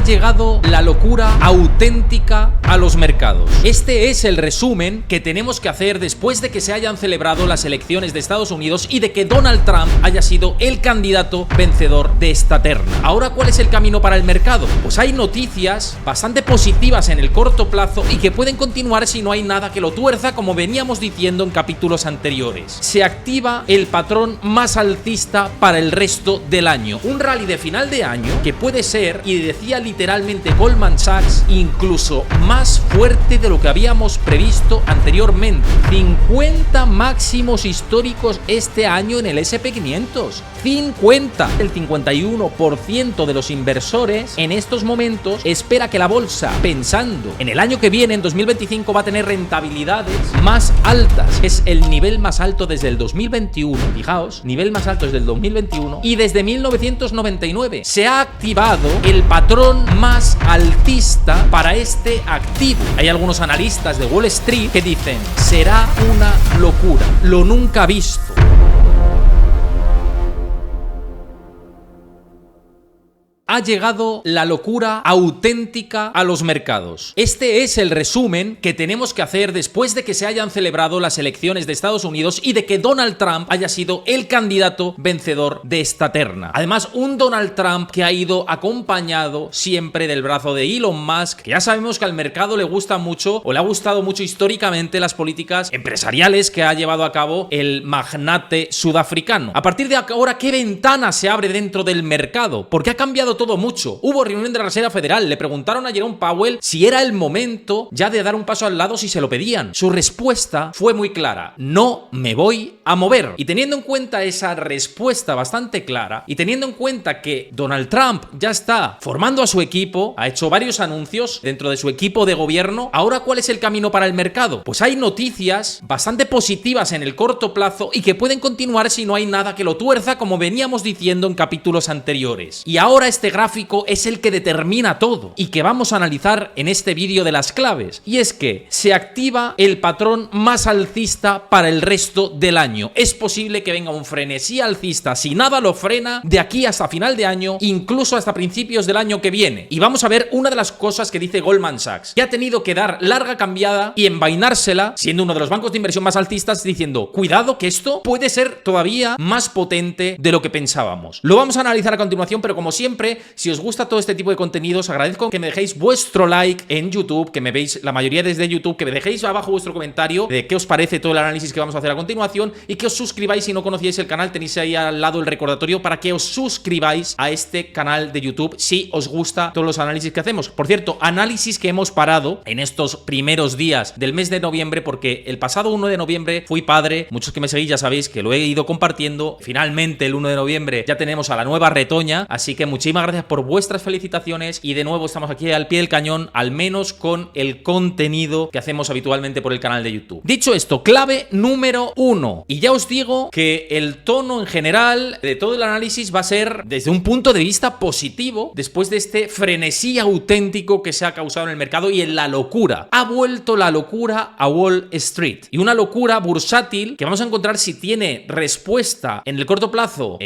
Ha llegado la locura auténtica a los mercados. Este es el resumen que tenemos que hacer después de que se hayan celebrado las elecciones de Estados Unidos y de que Donald Trump haya sido el candidato vencedor de esta terna. Ahora, ¿cuál es el camino para el mercado? Pues hay noticias bastante positivas en el corto plazo y que pueden continuar si no hay nada que lo tuerza, como veníamos diciendo en capítulos anteriores. Se activa el patrón más alcista para el resto del año. Un rally de final de año que puede ser, y decía literalmente Goldman Sachs, incluso más fuerte de lo que habíamos previsto anteriormente. 50 máximos históricos este año en el SP500. 50. El 51% de los inversores en estos momentos espera que la bolsa, pensando en el año que viene, en 2025, va a tener rentabilidades más altas. Es el nivel más alto desde el 2021. Fijaos, nivel más alto desde el 2021 y desde 1999. Se ha activado el patrón más altista para este activo. Hay algunos analistas de Wall Street que dicen: será una locura, lo nunca visto. Ha llegado la locura auténtica a los mercados. Este es el resumen que tenemos que hacer después de que se hayan celebrado las elecciones de Estados Unidos y de que Donald Trump haya sido el candidato vencedor de esta terna. Además, un Donald Trump que ha ido acompañado siempre del brazo de Elon Musk, que ya sabemos que al mercado le gusta mucho, o le ha gustado mucho históricamente, las políticas empresariales que ha llevado a cabo el magnate sudafricano. A partir de ahora, ¿qué ventana se abre dentro del mercado? Porque ha cambiado todo mucho. Hubo reunión de la Reserva Federal, le preguntaron a Jerome Powell si era el momento ya de dar un paso al lado si se lo pedían. Su respuesta fue muy clara: no me voy a mover. Y teniendo en cuenta esa respuesta bastante clara, y teniendo en cuenta que Donald Trump ya está formando a su equipo, ha hecho varios anuncios dentro de su equipo de gobierno, ahora, ¿cuál es el camino para el mercado? Pues hay noticias bastante positivas en el corto plazo y que pueden continuar si no hay nada que lo tuerza, como veníamos diciendo en capítulos anteriores. Y ahora este gráfico es el que determina todo y que vamos a analizar en este vídeo de las claves, y es que se activa el patrón más alcista para el resto del año. Es posible que venga un frenesí alcista, si nada lo frena, de aquí hasta final de año, incluso hasta principios del año que viene. Y vamos a ver una de las cosas que dice Goldman Sachs, que ha tenido que dar larga cambiada y envainársela, siendo uno de los bancos de inversión más altistas, diciendo: cuidado, que esto puede ser todavía más potente de lo que pensábamos. Lo vamos a analizar a continuación, pero como siempre, si os gusta todo este tipo de contenidos, agradezco que me dejéis vuestro like en YouTube, que me veis la mayoría desde YouTube, que me dejéis abajo vuestro comentario de qué os parece todo el análisis que vamos a hacer a continuación, y que os suscribáis si no conocíais el canal. Tenéis ahí al lado el recordatorio para que os suscribáis a este canal de YouTube si os gusta todos los análisis que hacemos. Por cierto, análisis que hemos parado en estos primeros días del mes de noviembre, porque el pasado 1 de noviembre fui padre. Muchos que me seguís ya sabéis que lo he ido compartiendo. Finalmente, el 1 de noviembre ya tenemos a la nueva retoña, así que muchísimas gracias por vuestras felicitaciones, y de nuevo estamos aquí al pie del cañón, al menos con el contenido que hacemos habitualmente por el canal de YouTube. Dicho esto, clave número 1, y ya os digo que el tono en general de todo el análisis va a ser desde un punto de vista positivo después de este frenesí auténtico que se ha causado en el mercado y en la locura. Ha vuelto la locura a Wall Street, y una locura bursátil que vamos a encontrar si tiene respuesta en el corto plazo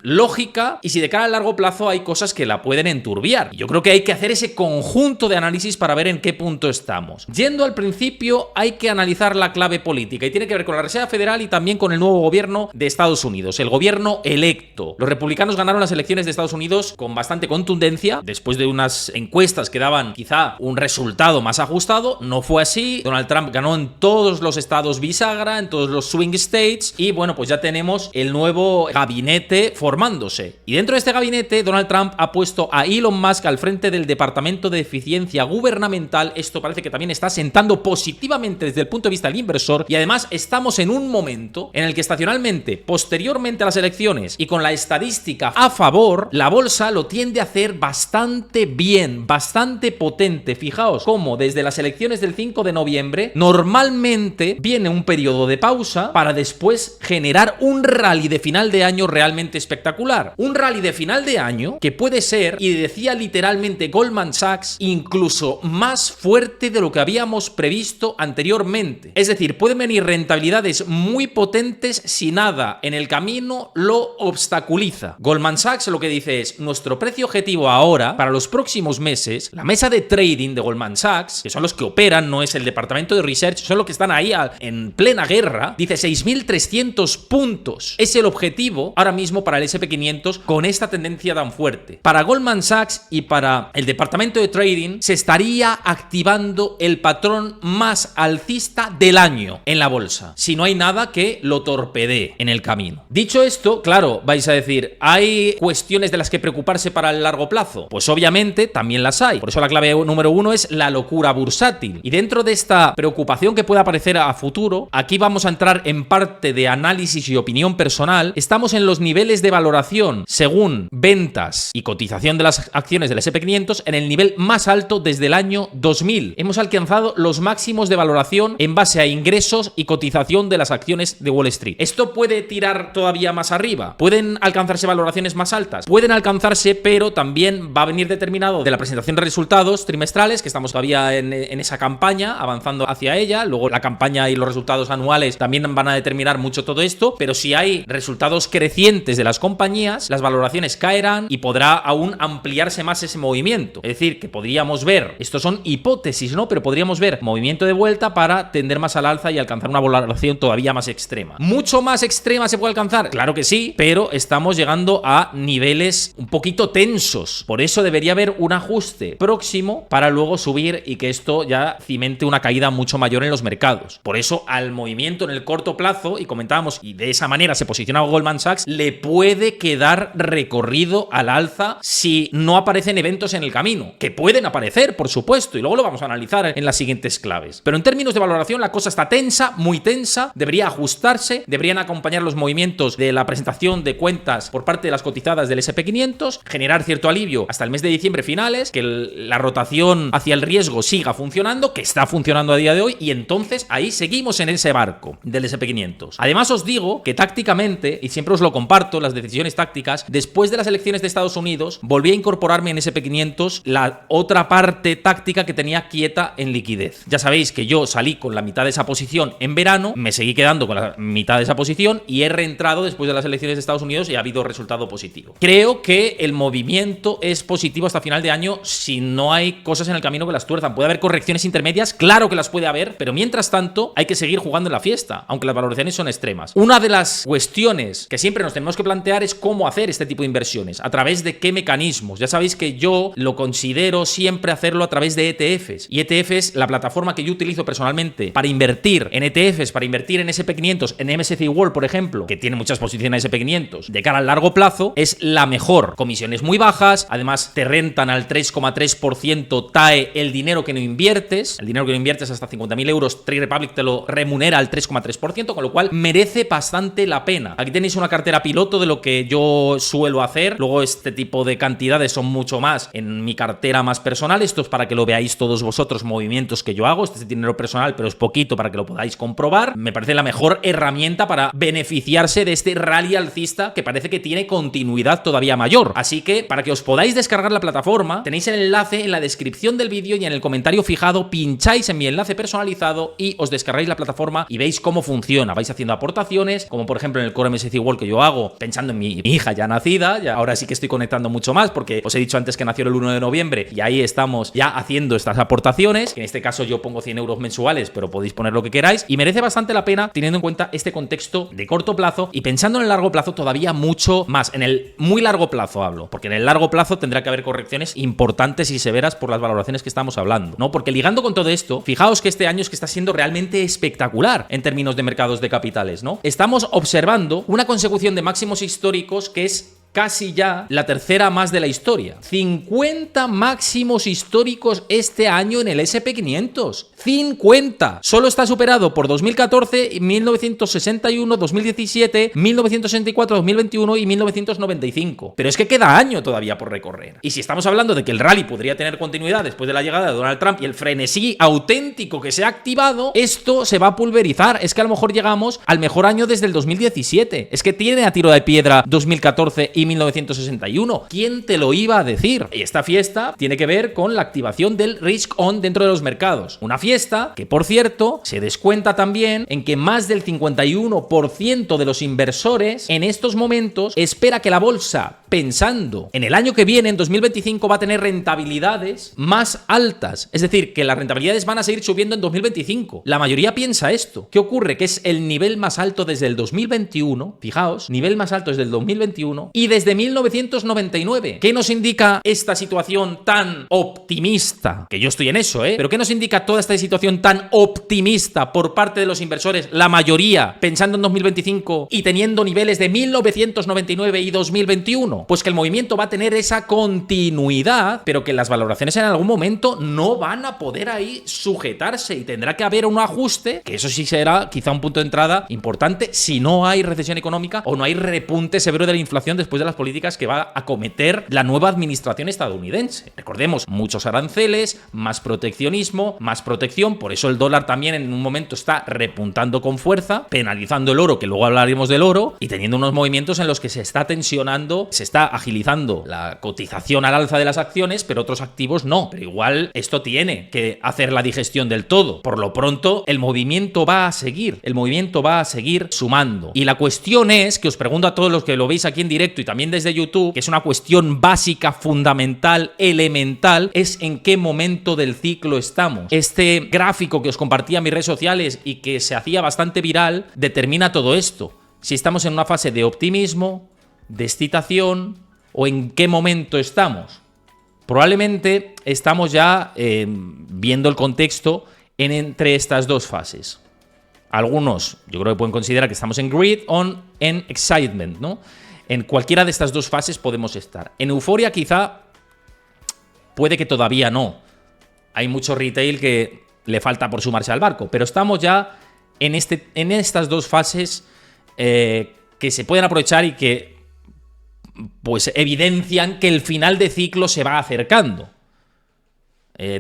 lógica, y si de cara al largo plazo hay cosas que la pueden enturbiar. Yo creo que hay que hacer ese conjunto de análisis para ver en qué punto estamos. Yendo al principio, hay que analizar la clave política, y tiene que ver con la Reserva Federal y también con el nuevo gobierno de Estados Unidos, el gobierno electo. Los republicanos ganaron las elecciones de Estados Unidos con bastante contundencia, después de unas encuestas que daban quizá un resultado más ajustado. No fue así. Donald Trump ganó en todos los estados bisagra, en todos los swing states, y bueno, pues ya tenemos el nuevo gabinete formándose. Y dentro de este gabinete, Donald Trump ha puesto a Elon Musk al frente del Departamento de Eficiencia Gubernamental. Esto parece que también está sentando positivamente desde el punto de vista del inversor, y además estamos en un momento en el que estacionalmente, posteriormente a las elecciones y con la estadística a favor, la bolsa lo tiende a hacer bastante bien, bastante potente. Fijaos cómo desde las elecciones del 5 de noviembre normalmente viene un periodo de pausa para después generar un rally de final de año realmente espectacular. Un rally de final de año que puede ser, y decía literalmente Goldman Sachs, incluso más fuerte de lo que habíamos previsto anteriormente. Es decir, pueden venir rentabilidades muy potentes si nada en el camino lo obstaculiza. Goldman Sachs lo que dice es: nuestro precio objetivo ahora, para los próximos meses, la mesa de trading de Goldman Sachs, que son los que operan, no es el departamento de research, son los que están ahí en plena guerra, dice 6.300 puntos. Es el objetivo ahora mismo para el SP500 con esta tendencia tan fuerte. Para Goldman Sachs y para el departamento de trading se estaría activando el patrón más alcista del año en la bolsa, si no hay nada que lo torpedee en el camino. Dicho esto, claro, vais a decir, ¿hay cuestiones de las que preocuparse para el largo plazo? Pues obviamente también las hay. Por eso la clave número 1 es la locura bursátil. Y dentro de esta preocupación que pueda aparecer a futuro, aquí vamos a entrar en parte de análisis y opinión personal. Estamos en los niveles de valoración según ventas y cotización de las acciones del SP500 en el nivel más alto desde el año 2000. Hemos alcanzado los máximos de valoración en base a ingresos y cotización de las acciones de Wall Street. ¿Esto puede tirar todavía más arriba? ¿Pueden alcanzarse valoraciones más altas? Pueden alcanzarse, pero también va a venir determinado de la presentación de resultados trimestrales, que estamos todavía en esa campaña, avanzando hacia ella. Luego la campaña y los resultados anuales también van a determinar mucho todo esto, pero si hay resultados crecientes de las compañías, las valoraciones caerán y podrá aún ampliarse más ese movimiento. Es decir, que podríamos ver, estos son hipótesis, ¿no? Pero podríamos ver movimiento de vuelta para tender más al alza y alcanzar una valoración todavía más extrema. ¿Mucho más extrema se puede alcanzar? Claro que sí, pero estamos llegando a niveles un poquito tensos. Por eso debería haber un ajuste próximo para luego subir y que esto ya cimente una caída mucho mayor en los mercados. Por eso al movimiento en el corto plazo, y comentábamos, y de esa manera se posiciona Goldman Sachs, le puede quedar recorrido al alza si no aparecen eventos en el camino, que pueden aparecer, por supuesto, y luego lo vamos a analizar en las siguientes claves. Pero en términos de valoración la cosa está tensa, muy tensa, debería ajustarse, deberían acompañar los movimientos de la presentación de cuentas por parte de las cotizadas del SP500, generar cierto alivio hasta el mes de diciembre finales, que la rotación hacia el riesgo siga funcionando, que está funcionando a día de hoy, y entonces ahí seguimos en ese barco del SP500. Además os digo que tácticamente, y siempre os lo comparto, las decisiones tácticas, después de las elecciones de Estados Unidos, volví a incorporarme en SP500 la otra parte táctica que tenía quieta en liquidez. Ya sabéis que yo salí con la mitad de esa posición en verano, me seguí quedando con la mitad de esa posición y he reentrado después de las elecciones de Estados Unidos y ha habido resultado positivo. Creo que el movimiento es positivo hasta final de año si no hay cosas en el camino que las tuerzan. Puede haber correcciones intermedias, claro que las puede haber, pero mientras tanto hay que seguir jugando en la fiesta, aunque las valoraciones son extremas. Una de las cuestiones que siempre nos tenemos que plantear es cómo hacer este tipo de inversiones, a través de qué mecanismos. Ya sabéis que yo lo considero siempre hacerlo a través de ETFs, y ETFs, la plataforma que yo utilizo personalmente para invertir en ETFs, para invertir en SP500, en MSCI World, por ejemplo, que tiene muchas posiciones SP500, de cara al largo plazo, es la mejor. Comisiones muy bajas, además te rentan al 3,3% TAE el dinero que no inviertes. El dinero que no inviertes hasta 50.000 euros, Trade Republic te lo remunera al 3,3%, con lo cual merece bastante la pena. Aquí tenéis una cartera piloto de lo que yo suelo hacer. Luego este tipo de cantidades son mucho más en mi cartera más personal. Esto es para que lo veáis todos vosotros, movimientos que yo hago. Este es dinero personal, pero es poquito para que lo podáis comprobar. Me parece la mejor herramienta para beneficiarse de este rally alcista que parece que tiene continuidad todavía mayor. Así que para que os podáis descargar la plataforma, tenéis el enlace en la descripción del vídeo y en el comentario fijado, pincháis en mi enlace personalizado y os descargáis la plataforma y veis cómo funciona. Vais haciendo aportaciones, como por ejemplo en el Core MSCI World que yo hago, pensando en mi hija ya nacida. Ya ahora sí que estoy conectando mucho más porque os he dicho antes que nació el 1 de noviembre y ahí estamos ya haciendo estas aportaciones, que en este caso yo pongo 100 euros mensuales, pero podéis poner lo que queráis, y merece bastante la pena teniendo en cuenta este contexto de corto plazo y pensando en el largo plazo todavía mucho más. En el muy largo plazo hablo, porque en el largo plazo tendrá que haber correcciones importantes y severas por las valoraciones que estamos hablando, ¿no? Porque ligando con todo esto, fijaos que este año es que está siendo realmente espectacular en términos de mercados de capitales, ¿no? Estamos observando una consecución de máximos históricos que es casi ya la tercera más de la historia. 50 máximos históricos este año en el SP500. 50. Solo está superado por 2014, 1961, 2017, 1964, 2021 y 1995. Pero es que queda año todavía por recorrer. Y si estamos hablando de que el rally podría tener continuidad después de la llegada de Donald Trump y el frenesí auténtico que se ha activado, esto se va a pulverizar. Es que a lo mejor llegamos al mejor año desde el 2017. Es que tiene a tiro de piedra 2014 y 1961. ¿Quién te lo iba a decir? Y esta fiesta tiene que ver con la activación del Risk On dentro de los mercados. Una fiesta que, por cierto, se descuenta también en que más del 51% de los inversores en estos momentos espera que la bolsa, pensando en el año que viene, en 2025, va a tener rentabilidades más altas. Es decir, que las rentabilidades van a seguir subiendo en 2025. La mayoría piensa esto. ¿Qué ocurre? Que es el nivel más alto desde el 2021. Fijaos, nivel más alto desde el 2021 y desde 1999. ¿Qué nos indica esta situación tan optimista? Que yo estoy en eso, Pero ¿qué nos indica toda esta situación tan optimista por parte de los inversores? La mayoría pensando en 2025 y teniendo niveles de 1999 y 2021. Pues que el movimiento va a tener esa continuidad, pero que las valoraciones en algún momento no van a poder ahí sujetarse y tendrá que haber un ajuste, que eso sí será quizá un punto de entrada importante si no hay recesión económica o no hay repunte severo de la inflación después de las políticas que va a acometer la nueva administración estadounidense. Recordemos, muchos aranceles, más proteccionismo, más protección, por eso el dólar también en un momento está repuntando con fuerza, penalizando el oro, que luego hablaremos del oro, y teniendo unos movimientos en los que se está tensionando, se está agilizando la cotización al alza de las acciones, pero otros activos no. Pero igual esto tiene que hacer la digestión del todo. Por lo pronto, el movimiento va a seguir sumando. Y la cuestión es, que os pregunto a todos los que lo veis aquí en directo y también desde YouTube, que es una cuestión básica, fundamental, elemental, es en qué momento del ciclo estamos. Este gráfico que os compartía en mis redes sociales y que se hacía bastante viral, determina todo esto. Si estamos en una fase de optimismo, de excitación, o en qué momento estamos. Probablemente estamos ya viendo el contexto entre estas dos fases. Algunos, yo creo que pueden considerar que estamos en greed o en excitement, ¿no? En cualquiera de estas dos fases podemos estar. En euforia quizá puede que todavía no. Hay mucho retail que le falta por sumarse al barco, pero estamos ya en estas dos fases que se pueden aprovechar y que pues evidencian que el final de ciclo se va acercando.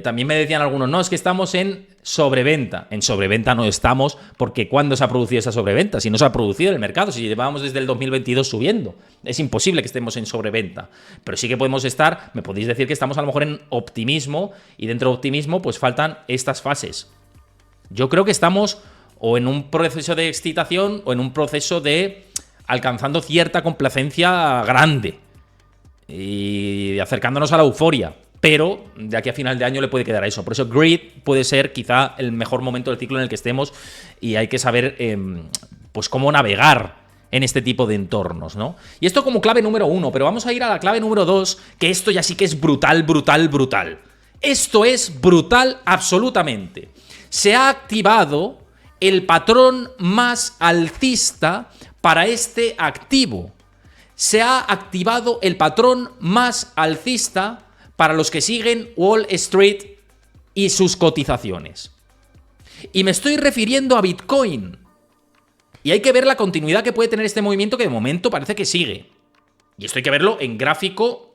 También me decían algunos, no, es que estamos en sobreventa. En sobreventa no estamos, porque ¿cuándo se ha producido esa sobreventa? Si no se ha producido en el mercado, si llevábamos desde el 2022 subiendo. Es imposible que estemos en sobreventa. Pero sí que podemos estar, me podéis decir que estamos a lo mejor en optimismo, y dentro de optimismo pues faltan estas fases. Yo creo que estamos o en un proceso de excitación o en un proceso de alcanzando cierta complacencia grande y acercándonos a la euforia. Pero de aquí a final de año le puede quedar a eso. Por eso greed puede ser quizá el mejor momento del ciclo en el que estemos, y hay que saber pues cómo navegar en este tipo de entornos, ¿no? Y esto como clave número 1, pero vamos a ir a la clave número 2, que esto ya sí que es brutal, brutal, brutal. Esto es brutal absolutamente. Se ha activado el patrón más alcista para este activo. Se ha activado el patrón más alcista para los que siguen Wall Street y sus cotizaciones. Y me estoy refiriendo a Bitcoin. Y hay que ver la continuidad que puede tener este movimiento, que de momento parece que sigue. Y esto hay que verlo en gráfico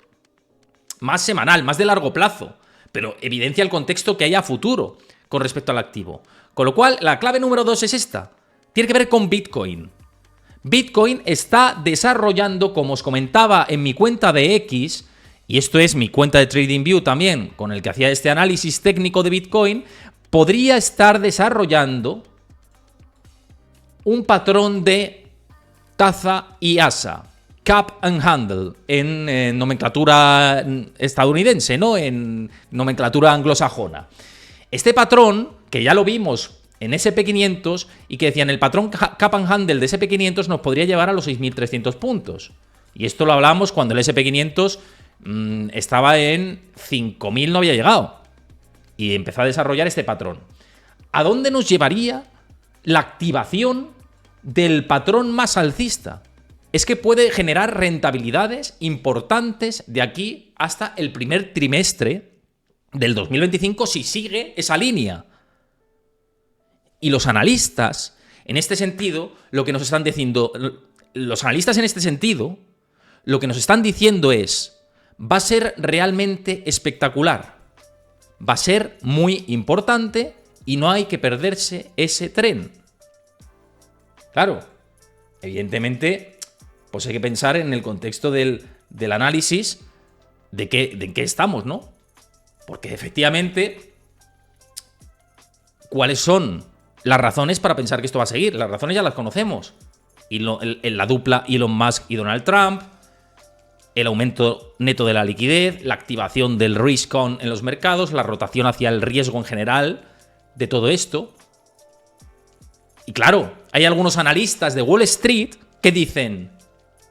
más semanal, más de largo plazo. Pero evidencia el contexto que hay a futuro con respecto al activo. Con lo cual, la clave número 2 es esta. Tiene que ver con Bitcoin. Bitcoin está desarrollando, como os comentaba en mi cuenta de X, y esto es mi cuenta de TradingView también, con el que hacía este análisis técnico de Bitcoin, podría estar desarrollando un patrón de taza y asa, cap and handle, en nomenclatura estadounidense, ¿no? En nomenclatura anglosajona. Este patrón, que ya lo vimos en SP500 y que decían el patrón cap and handle de SP500 nos podría llevar a los 6.300 puntos. Y esto lo hablamos cuando el SP500 estaba en 5.000, no había llegado. Y empezó a desarrollar este patrón. ¿A dónde nos llevaría la activación del patrón más alcista? Es que puede generar rentabilidades importantes de aquí hasta el primer trimestre del 2025 si sigue esa línea. Y los analistas, en este sentido, lo que nos están diciendo, los analistas en este sentido, lo que nos están diciendo es, va a ser realmente espectacular, va a ser muy importante y no hay que perderse ese tren. Claro, evidentemente, pues hay que pensar en el contexto del análisis de qué estamos, ¿no? Porque efectivamente, ¿cuáles son las razones para pensar que esto va a seguir? Las razones ya las conocemos. La dupla Elon Musk y Donald Trump, el aumento neto de la liquidez, la activación del risk on en los mercados, la rotación hacia el riesgo en general de todo esto. Y claro, hay algunos analistas de Wall Street que dicen,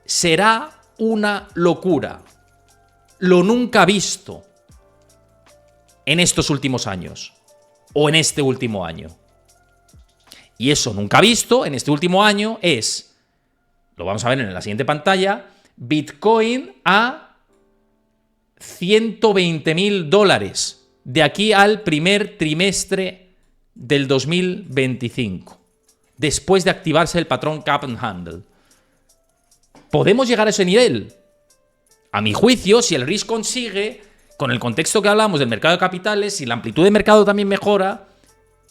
será una locura, lo nunca visto en estos últimos años o en este último año. Y eso nunca visto en este último año es, lo vamos a ver en la siguiente pantalla, Bitcoin a $120.000 de aquí al primer trimestre del 2025, después de activarse el patrón Cap and Handle. ¿Podemos llegar a ese nivel? A mi juicio, si el risk consigue, con el contexto que hablamos del mercado de capitales, si la amplitud de mercado también mejora,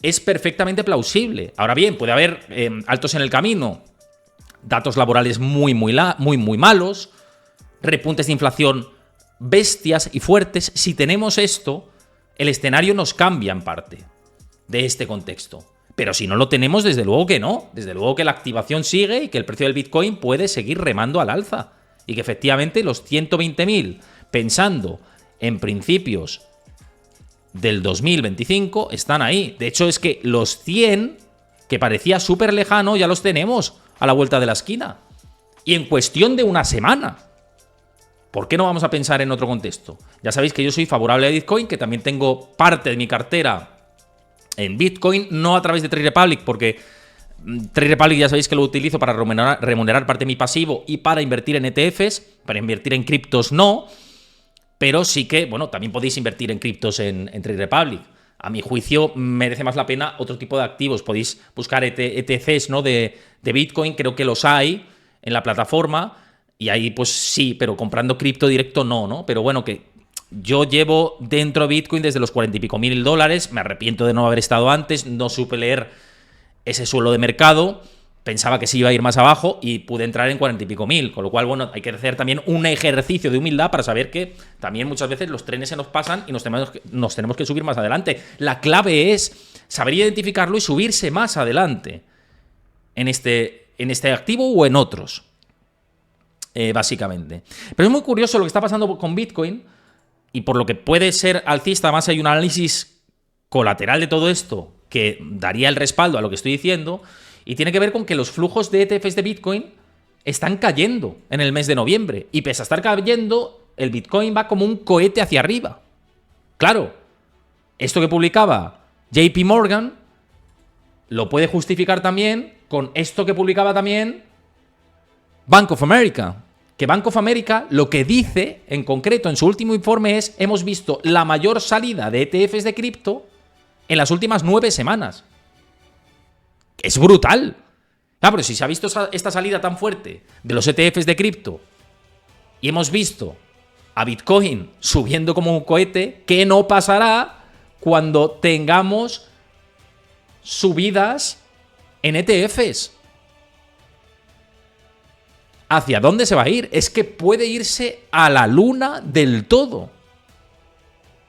es perfectamente plausible. Ahora bien, puede haber altos en el camino, datos laborales muy malos, repuntes de inflación bestias y fuertes. Si tenemos esto, el escenario nos cambia en parte de este contexto. Pero si no lo tenemos, desde luego que no. Desde luego que la activación sigue y que el precio del Bitcoin puede seguir remando al alza. Y que efectivamente los 120.000, pensando en principios del 2025, están ahí. De hecho, es que los 100, que parecía súper lejano, ya los tenemos a la vuelta de la esquina. Y en cuestión de una semana. ¿Por qué no vamos a pensar en otro contexto? Ya sabéis que yo soy favorable a Bitcoin, que también tengo parte de mi cartera en Bitcoin, no a través de Trade Republic, porque Trade Republic ya sabéis que lo utilizo para remunerar parte de mi pasivo y para invertir en ETFs, para invertir en criptos no, pero sí que, bueno, también podéis invertir en criptos en Trade Republic. A mi juicio merece más la pena otro tipo de activos. Podéis buscar ETCs, ¿no? de Bitcoin, creo que los hay en la plataforma, y ahí pues sí, pero comprando cripto directo no, pero bueno, que yo llevo dentro de Bitcoin desde los 40 y pico mil dólares, me arrepiento de no haber estado antes, no supe leer ese suelo de mercado, pensaba que sí iba a ir más abajo y pude entrar en 40 y pico mil, con lo cual, bueno, hay que hacer también un ejercicio de humildad para saber que también muchas veces los trenes se nos pasan y nos tenemos que subir más adelante. La clave es saber identificarlo y subirse más adelante en este activo o en otros, básicamente. Pero es muy curioso lo que está pasando con Bitcoin. Y por lo que puede ser alcista, además hay un análisis colateral de todo esto que daría el respaldo a lo que estoy diciendo, y tiene que ver con que los flujos de ETFs de Bitcoin están cayendo en el mes de noviembre. Y pese a estar cayendo, el Bitcoin va como un cohete hacia arriba. Claro, esto que publicaba JP Morgan lo puede justificar también con esto que publicaba también Bank of America. Que Bank of America lo que dice en concreto en su último informe es: hemos visto la mayor salida de ETFs de cripto en las últimas 9 semanas. Es brutal. Claro, pero si se ha visto esta salida tan fuerte de los ETFs de cripto y hemos visto a Bitcoin subiendo como un cohete, ¿qué no pasará cuando tengamos subidas en ETFs? ¿Hacia dónde se va a ir? Es que puede irse a la luna del todo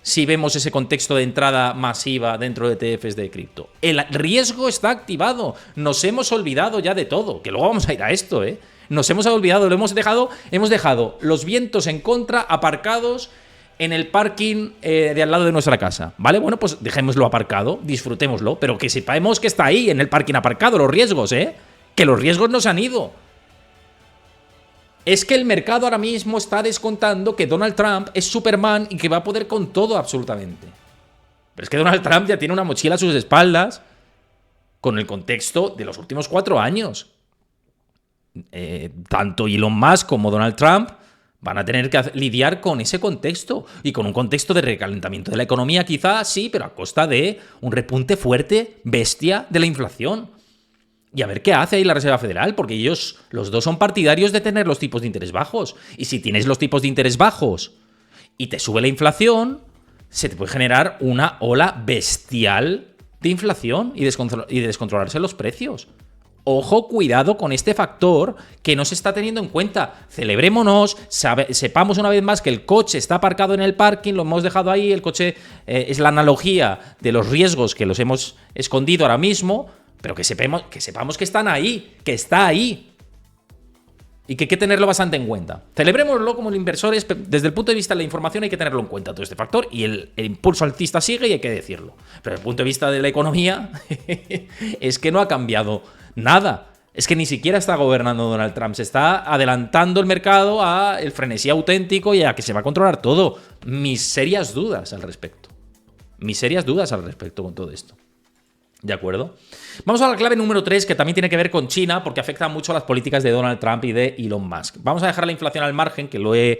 si vemos ese contexto de entrada masiva dentro de ETFs de cripto. El riesgo está activado. Nos hemos olvidado ya de todo. Que luego vamos a ir a esto, ¿eh? Nos hemos olvidado, hemos dejado los vientos en contra aparcados en el parking de al lado de nuestra casa, ¿vale? Bueno, pues dejémoslo aparcado, disfrutémoslo, pero que sepamos que está ahí en el parking aparcado los riesgos, ¿eh? Que los riesgos no se han ido. Es que el mercado ahora mismo está descontando que Donald Trump es Superman y que va a poder con todo absolutamente. Pero es que Donald Trump ya tiene una mochila a sus espaldas con el contexto de los últimos 4 años. Tanto Elon Musk como Donald Trump Van a tener que lidiar con ese contexto y con un contexto de recalentamiento de la economía, quizás sí, pero a costa de un repunte fuerte, bestia, de la inflación. Y a ver qué hace ahí la Reserva Federal, porque ellos, los dos, son partidarios de tener los tipos de interés bajos. Y si tienes los tipos de interés bajos y te sube la inflación, se te puede generar una ola bestial de inflación y descontrolarse los precios. Ojo, cuidado con este factor que no se está teniendo en cuenta. Celebrémonos, sepamos una vez más que el coche está aparcado en el parking, lo hemos dejado ahí, el coche es la analogía de los riesgos que los hemos escondido ahora mismo, pero que sepamos que están ahí, que está ahí. Y que hay que tenerlo bastante en cuenta. Celebrémoslo como inversores, desde el punto de vista de la información hay que tenerlo en cuenta todo este factor, y el impulso alcista sigue y hay que decirlo. Pero desde el punto de vista de la economía es que no ha cambiado nada. Es que ni siquiera está gobernando Donald Trump, se está adelantando el mercado a el frenesí auténtico y a que se va a controlar todo. Mis serias dudas al respecto. Con todo esto. ¿De acuerdo? Vamos a la clave número 3, que también tiene que ver con China, porque afecta mucho a las políticas de Donald Trump y de Elon Musk. Vamos a dejar la inflación al margen, que lo he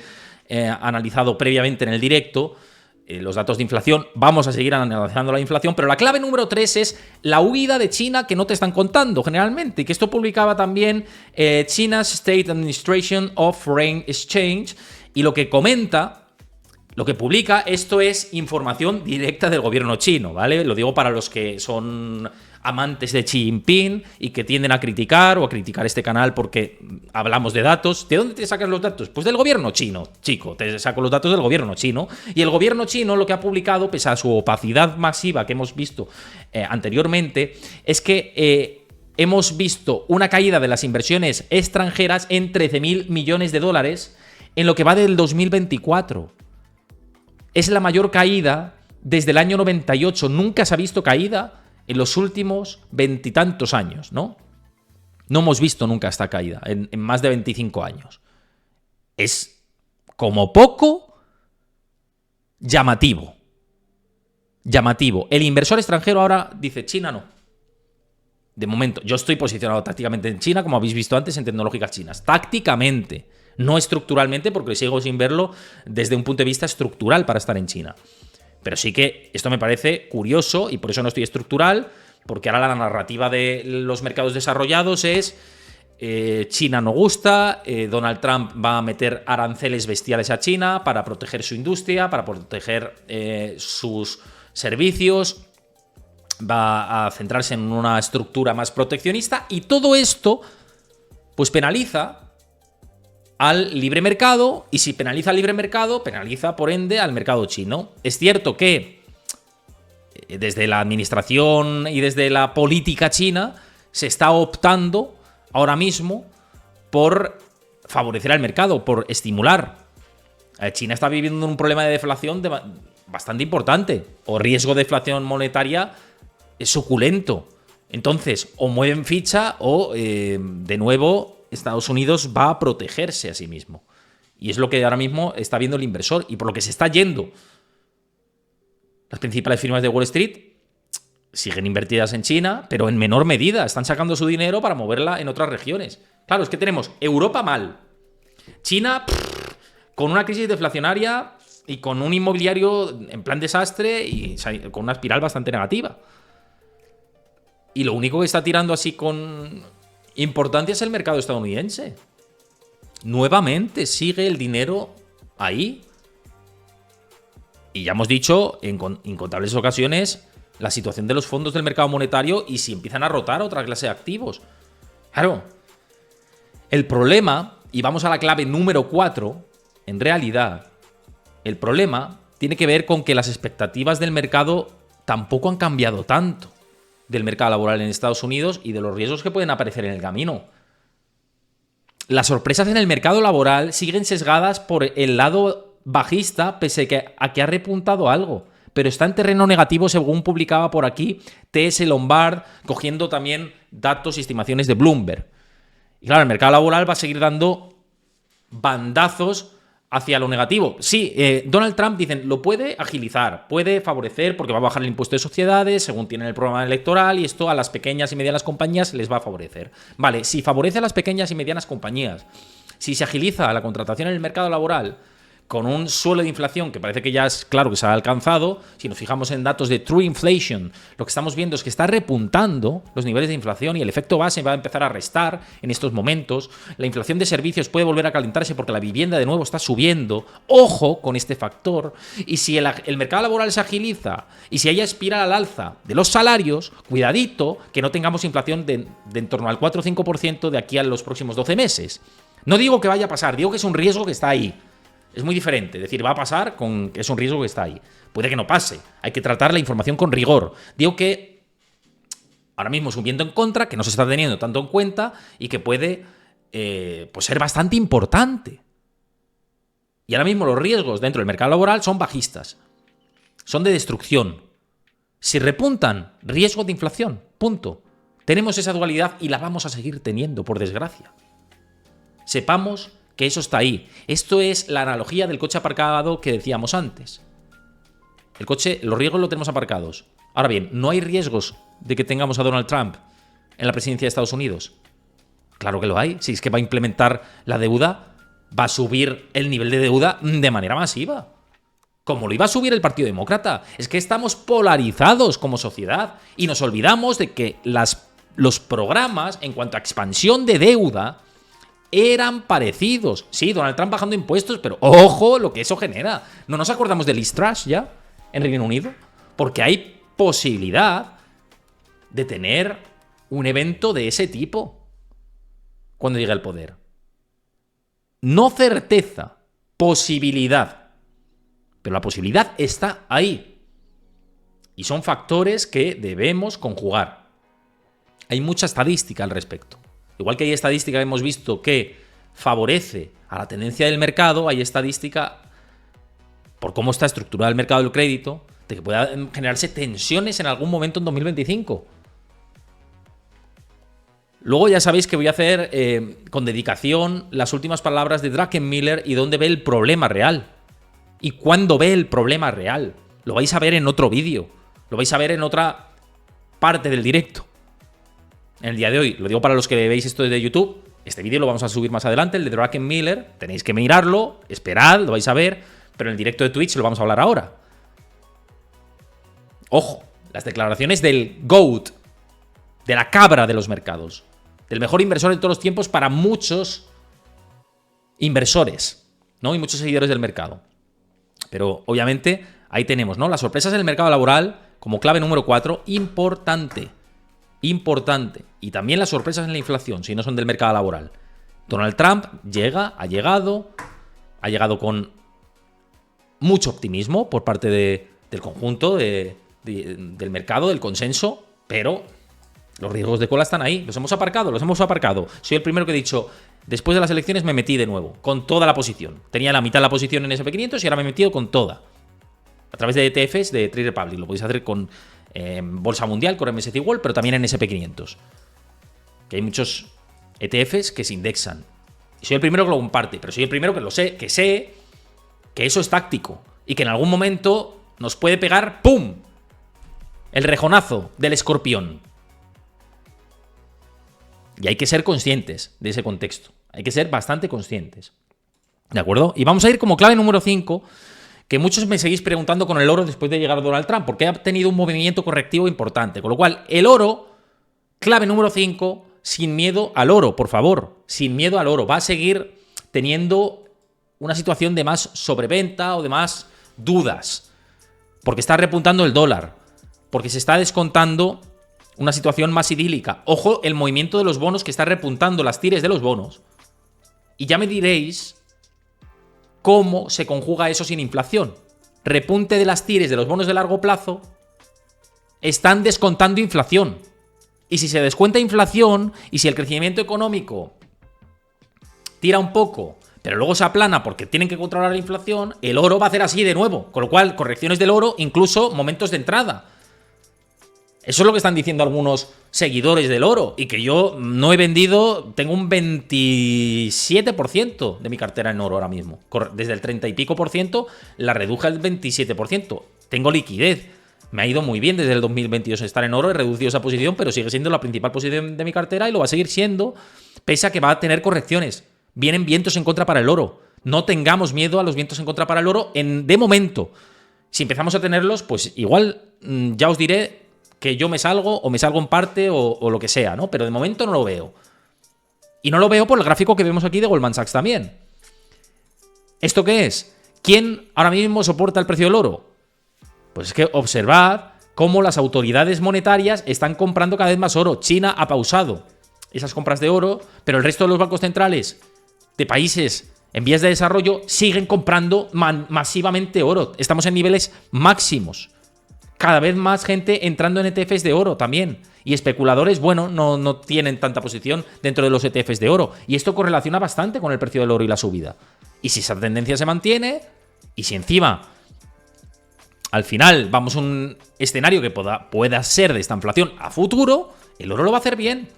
analizado previamente en el directo, los datos de inflación. Vamos a seguir analizando la inflación, pero la clave número 3 es la huida de China que no te están contando generalmente, y que esto publicaba también China's State Administration of Foreign Exchange, y lo que comenta... Lo que publica, esto es información directa del gobierno chino, ¿vale? Lo digo para los que son amantes de Xi Jinping y que tienden a criticar este canal porque hablamos de datos. ¿De dónde te sacas los datos? Pues del gobierno chino, chico. Te saco los datos del gobierno chino. Y el gobierno chino lo que ha publicado, pese a su opacidad masiva que hemos visto anteriormente, es que... hemos visto una caída de las inversiones extranjeras en 13.000 millones de dólares en lo que va del 2024. Es la mayor caída desde el año 98. Nunca se ha visto caída en los últimos veintitantos años, ¿no? No hemos visto nunca esta caída en más de 25 años. Es, como poco, llamativo. Llamativo. El inversor extranjero ahora dice, China no. De momento, yo estoy posicionado tácticamente en China, como habéis visto antes, en tecnológicas chinas. Tácticamente. No estructuralmente, porque sigo sin verlo desde un punto de vista estructural para estar en China. Pero sí que esto me parece curioso y por eso no estoy estructural, porque ahora la narrativa de los mercados desarrollados es China no gusta, Donald Trump va a meter aranceles bestiales a China para proteger su industria, para proteger sus servicios, va a centrarse en una estructura más proteccionista, y todo esto pues penaliza al libre mercado, y si penaliza al libre mercado, penaliza por ende al mercado chino. Es cierto que desde la administración y desde la política china se está optando ahora mismo por favorecer al mercado, por estimular. China está viviendo un problema de deflación bastante importante, o riesgo de deflación monetaria suculento. Entonces, o mueven ficha o, de nuevo, Estados Unidos va a protegerse a sí mismo. Y es lo que ahora mismo está viendo el inversor y por lo que se está yendo. Las principales firmas de Wall Street siguen invertidas en China, pero en menor medida. Están sacando su dinero para moverla en otras regiones. Claro, es que tenemos Europa mal, China con una crisis deflacionaria y con un inmobiliario en plan desastre y con una espiral bastante negativa. Y lo único que está tirando así con importancia es el mercado estadounidense. Nuevamente sigue el dinero ahí. Y ya hemos dicho en incontables ocasiones la situación de los fondos del mercado monetario y si empiezan a rotar otra clase de activos. Claro, el problema, y vamos a la clave número 4, en realidad, el problema tiene que ver con que las expectativas del mercado tampoco han cambiado tanto, del mercado laboral en Estados Unidos y de los riesgos que pueden aparecer en el camino. Las sorpresas en el mercado laboral siguen sesgadas por el lado bajista, pese a que ha repuntado algo, pero está en terreno negativo, según publicaba por aquí TS Lombard, cogiendo también datos y estimaciones de Bloomberg. Y claro, el mercado laboral va a seguir dando bandazos hacia lo negativo. Sí, Donald Trump, dicen, lo puede agilizar, puede favorecer porque va a bajar el impuesto de sociedades según tienen el programa electoral y esto a las pequeñas y medianas compañías les va a favorecer. Vale, si favorece a las pequeñas y medianas compañías, Si se agiliza la contratación en el mercado laboral con un suelo de inflación que parece que ya es claro que se ha alcanzado, si nos fijamos en datos de True Inflation, lo que estamos viendo es que está repuntando los niveles de inflación y el efecto base va a empezar a restar en estos momentos. La inflación de servicios puede volver a calentarse porque la vivienda de nuevo está subiendo. Ojo con este factor. Y si el mercado laboral se agiliza y si hay espiral al alza de los salarios, cuidadito que no tengamos inflación de en torno al 4 o 5% de aquí a los próximos 12 meses. No digo que vaya a pasar, digo que es un riesgo que está ahí. Es muy diferente, es decir, va a pasar con que es un riesgo que está ahí. Puede que no pase, hay que tratar la información con rigor. Digo que ahora mismo es un viento en contra, que no se está teniendo tanto en cuenta y que puede pues ser bastante importante. Y ahora mismo los riesgos dentro del mercado laboral son bajistas, son de destrucción. Si repuntan, riesgo de inflación, punto. Tenemos esa dualidad y la vamos a seguir teniendo, por desgracia. Sepamos que eso está ahí. Esto es la analogía del coche aparcado que decíamos antes. El coche, los riesgos los tenemos aparcados. Ahora bien, ¿no hay riesgos de que tengamos a Donald Trump en la presidencia de Estados Unidos? Claro que lo hay. Si es que va a implementar la deuda, va a subir el nivel de deuda de manera masiva. Como lo iba a subir el Partido Demócrata. Es que estamos polarizados como sociedad y nos olvidamos de que los programas en cuanto a expansión de deuda eran parecidos. Sí, Donald Trump bajando impuestos, pero ojo lo que eso genera. ¿No nos acordamos del Liz Truss ya en Reino Unido? Porque hay posibilidad de tener un evento de ese tipo cuando llegue al poder. No certeza, posibilidad. Pero la posibilidad está ahí. Y son factores que debemos conjugar. Hay mucha estadística al respecto. Igual que hay estadística que hemos visto que favorece a la tendencia del mercado, hay estadística por cómo está estructurado el mercado del crédito, de que puedan generarse tensiones en algún momento en 2025. Luego ya sabéis que voy a hacer con dedicación las últimas palabras de Druckenmiller y dónde ve el problema real. Y cuándo ve el problema real. Lo vais a ver en otro vídeo. Lo vais a ver en otra parte del directo. En el día de hoy, lo digo para los que veis esto desde YouTube, este vídeo lo vamos a subir más adelante, el de Druckenmiller, tenéis que mirarlo, esperad, lo vais a ver, pero en el directo de Twitch lo vamos a hablar ahora. Ojo, las declaraciones del GOAT, de la cabra de los mercados, del mejor inversor de todos los tiempos para muchos inversores, ¿no? Y muchos seguidores del mercado. Pero obviamente ahí tenemos, ¿no? Las sorpresas del mercado laboral como clave número 4, importante. Y también las sorpresas en la inflación, si no son del mercado laboral. Donald Trump ha llegado con mucho optimismo por parte del conjunto del mercado, del consenso, pero los riesgos de cola están ahí. Los hemos aparcado. Soy el primero que he dicho, después de las elecciones me metí de nuevo, con toda la posición. Tenía la mitad de la posición en S&P500 y ahora me he metido con toda. A través de ETFs de Trade Republic. Lo podéis hacer con Bolsa Mundial, con MSCI World, pero también en S&P500. Que hay muchos ETFs que se indexan. Y soy el primero que lo comparte, pero soy el primero que sé que eso es táctico y que en algún momento nos puede pegar ¡pum! El rejonazo del escorpión. Y hay que ser conscientes de ese contexto. Hay que ser bastante conscientes. ¿De acuerdo? Y vamos a ir como clave número 5, que muchos me seguís preguntando con el oro después de llegar a Donald Trump, porque ha tenido un movimiento correctivo importante. Con lo cual, el oro, clave número 5, sin miedo al oro, por favor. Sin miedo al oro. Va a seguir teniendo una situación de más sobreventa o de más dudas. Porque está repuntando el dólar. Porque se está descontando una situación más idílica. Ojo, el movimiento de los bonos que está repuntando las tires de los bonos. Y ya me diréis cómo se conjuga eso sin inflación. Repunte de las tires de los bonos de largo plazo están descontando inflación. Y si se descuenta inflación y si el crecimiento económico tira un poco, pero luego se aplana porque tienen que controlar la inflación, el oro va a hacer así de nuevo. Con lo cual, correcciones del oro, incluso momentos de entrada. Eso es lo que están diciendo algunos seguidores del oro. Y que yo no he vendido, tengo un 27% de mi cartera en oro ahora mismo. Desde el 30 y pico por ciento la reduje al 27%. Tengo liquidez. Me ha ido muy bien desde el 2022 estar en oro. He reducido esa posición, pero sigue siendo la principal posición de mi cartera y lo va a seguir siendo, pese a que va a tener correcciones. Vienen vientos en contra para el oro. No tengamos miedo a los vientos en contra para el oro de momento. Si empezamos a tenerlos, pues igual ya os diré que yo me salgo o me salgo en parte o lo que sea, ¿no? Pero de momento no lo veo. Y no lo veo por el gráfico que vemos aquí de Goldman Sachs también. ¿Esto qué es? ¿Quién ahora mismo soporta el precio del oro? Pues es que observad cómo las autoridades monetarias están comprando cada vez más oro. China ha pausado esas compras de oro, pero el resto de los bancos centrales de países en vías de desarrollo siguen comprando masivamente oro. Estamos en niveles máximos. Cada vez más gente entrando en ETFs de oro también. Y especuladores, bueno, no tienen tanta posición dentro de los ETFs de oro. Y esto correlaciona bastante con el precio del oro y la subida. Y si esa tendencia se mantiene, y si encima al final vamos a un escenario que pueda ser de esta inflación a futuro, el oro lo va a hacer bien.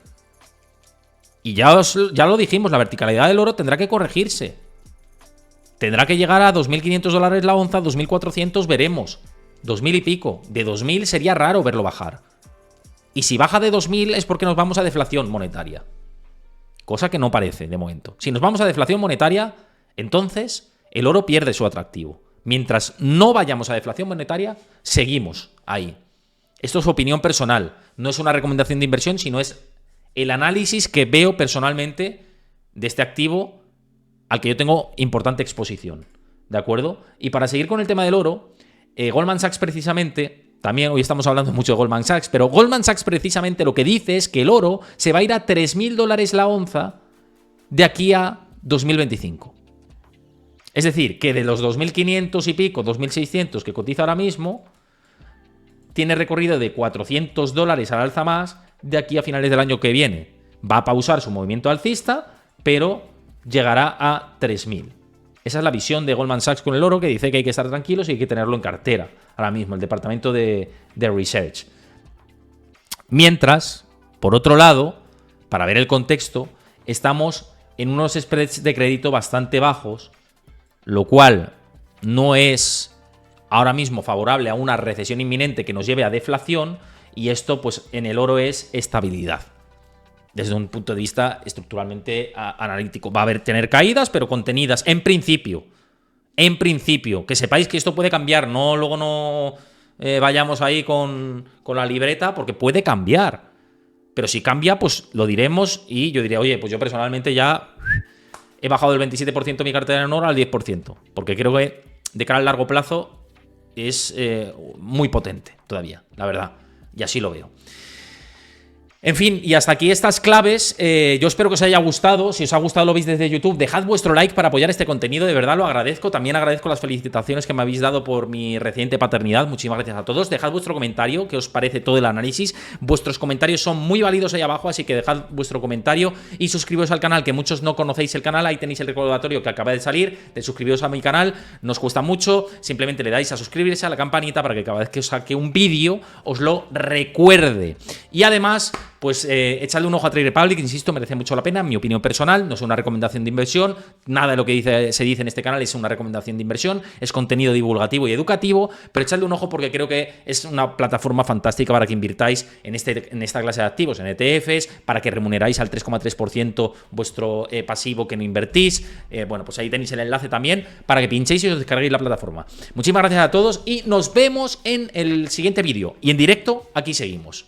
Y ya lo dijimos, la verticalidad del oro tendrá que corregirse. Tendrá que llegar a $2.500 la onza, 2.400 veremos. 2.000 y pico. De 2.000 sería raro verlo bajar. Y si baja de 2.000 es porque nos vamos a deflación monetaria. Cosa que no parece de momento. Si nos vamos a deflación monetaria, entonces el oro pierde su atractivo. Mientras no vayamos a deflación monetaria, seguimos ahí. Esto es opinión personal. No es una recomendación de inversión, sino es el análisis que veo personalmente de este activo al que yo tengo importante exposición. ¿De acuerdo? Y para seguir con el tema del oro, Goldman Sachs precisamente, también hoy estamos hablando mucho de Goldman Sachs, pero Goldman Sachs precisamente lo que dice es que el oro se va a ir a $3.000 la onza de aquí a 2025. Es decir, que de los 2.500 y pico, 2.600 que cotiza ahora mismo, tiene recorrido de $400 al alza más de aquí a finales del año que viene. Va a pausar su movimiento alcista, pero llegará a 3.000. Esa es la visión de Goldman Sachs con el oro, que dice que hay que estar tranquilos y hay que tenerlo en cartera ahora mismo, el departamento de Research. Mientras, por otro lado, para ver el contexto, estamos en unos spreads de crédito bastante bajos, lo cual no es ahora mismo favorable a una recesión inminente que nos lleve a deflación, y esto pues en el oro es estabilidad. Desde un punto de vista estructuralmente analítico. Va a tener caídas, pero contenidas en principio. En principio. Que sepáis que esto puede cambiar. Luego no vayamos ahí con la libreta, porque puede cambiar. Pero si cambia, pues lo diremos y yo diré, oye, pues yo personalmente ya he bajado del 27% mi cartera en oro al 10%. Porque creo que de cara al largo plazo es muy potente todavía, la verdad. Y así lo veo. En fin, y hasta aquí estas claves. Yo espero que os haya gustado. Si os ha gustado, lo veis desde YouTube, dejad vuestro like para apoyar este contenido. De verdad lo agradezco. También agradezco las felicitaciones que me habéis dado por mi reciente paternidad. Muchísimas gracias a todos. Dejad vuestro comentario, qué os parece todo el análisis. Vuestros comentarios son muy válidos ahí abajo, así que dejad vuestro comentario y suscribiros al canal, que muchos no conocéis el canal. Ahí tenéis el recordatorio que acaba de salir de suscribiros a mi canal. No os cuesta mucho. Simplemente le dais a suscribirse, a la campanita, para que cada vez que os saque un vídeo os lo recuerde. Y además, pues echadle un ojo a Trade Republic, insisto, merece mucho la pena, en mi opinión personal. No es una recomendación de inversión, nada de lo que se dice en este canal es una recomendación de inversión, es contenido divulgativo y educativo, pero echadle un ojo porque creo que es una plataforma fantástica para que invirtáis en esta clase de activos, en ETFs, para que remuneráis al 3,3% vuestro pasivo que no invertís. Bueno, pues ahí tenéis el enlace también para que pinchéis y os descarguéis la plataforma. Muchísimas gracias a todos y nos vemos en el siguiente vídeo. Y en directo, aquí seguimos.